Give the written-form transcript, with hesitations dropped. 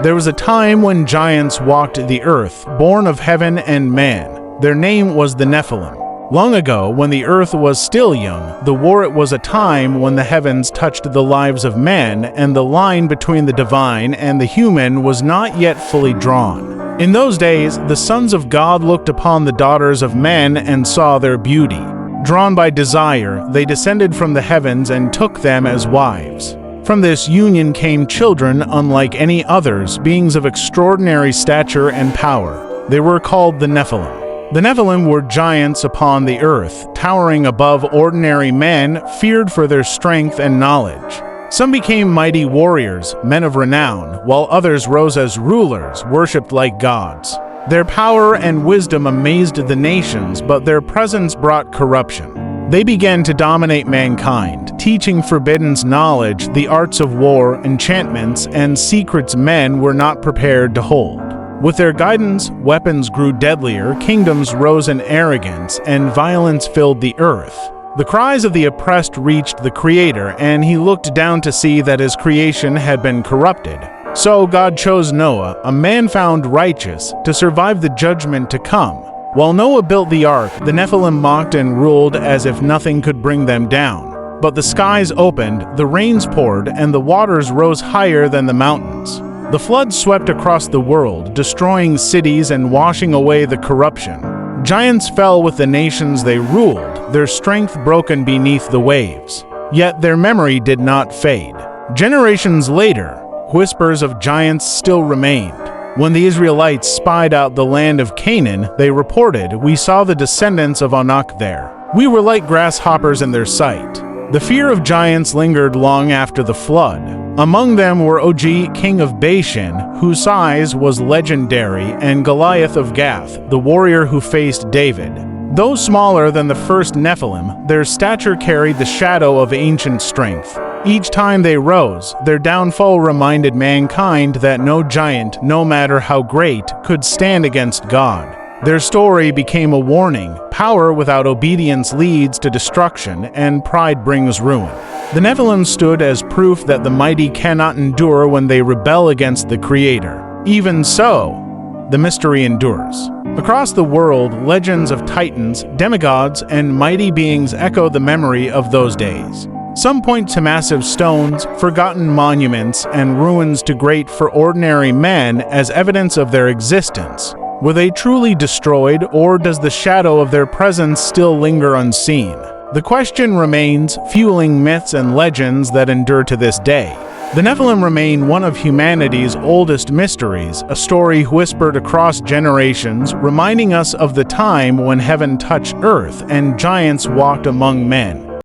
There was a time when giants walked the earth, born of heaven and man. Their name was the Nephilim. Long ago, when the earth was still young, it was a time when the heavens touched the lives of men, and the line between the divine and the human was not yet fully drawn. In those days, the sons of God looked upon the daughters of men and saw their beauty. Drawn by desire, they descended from the heavens and took them as wives. From this union came children unlike any others, beings of extraordinary stature and power. They were called the Nephilim. The Nephilim were giants upon the earth, towering above ordinary men, feared for their strength and knowledge. Some became mighty warriors, men of renown, while others rose as rulers, worshipped like gods. Their power and wisdom amazed the nations, but their presence brought corruption. They began to dominate mankind, teaching forbidden knowledge, the arts of war, enchantments, and secrets men were not prepared to hold. With their guidance, weapons grew deadlier, kingdoms rose in arrogance, and violence filled the earth. The cries of the oppressed reached the Creator, and he looked down to see that his creation had been corrupted. So God chose Noah, a man found righteous, to survive the judgment to come. While Noah built the ark, the Nephilim mocked and ruled as if nothing could bring them down. But the skies opened, the rains poured, and the waters rose higher than the mountains. The flood swept across the world, destroying cities and washing away the corruption. Giants fell with the nations they ruled, their strength broken beneath the waves. Yet their memory did not fade. Generations later, whispers of giants still remained. When the Israelites spied out the land of Canaan, they reported, "We saw the descendants of Enoch there. We were like grasshoppers in their sight." The fear of giants lingered long after the flood. Among them were Og, king of Bashan, whose size was legendary, and Goliath of Gath, the warrior who faced David. Though smaller than the first Nephilim, their stature carried the shadow of ancient strength. Each time they rose, their downfall reminded mankind that no giant, no matter how great, could stand against God. Their story became a warning. Power without obedience leads to destruction, and pride brings ruin. The Nephilim stood as proof that the mighty cannot endure when they rebel against the Creator. Even so, the mystery endures. Across the world, legends of titans, demigods, and mighty beings echo the memory of those days. Some point to massive stones, forgotten monuments, and ruins too great for ordinary men as evidence of their existence. Were they truly destroyed, or does the shadow of their presence still linger unseen? The question remains, fueling myths and legends that endure to this day. The Nephilim remain one of humanity's oldest mysteries, a story whispered across generations, reminding us of the time when heaven touched earth and giants walked among men.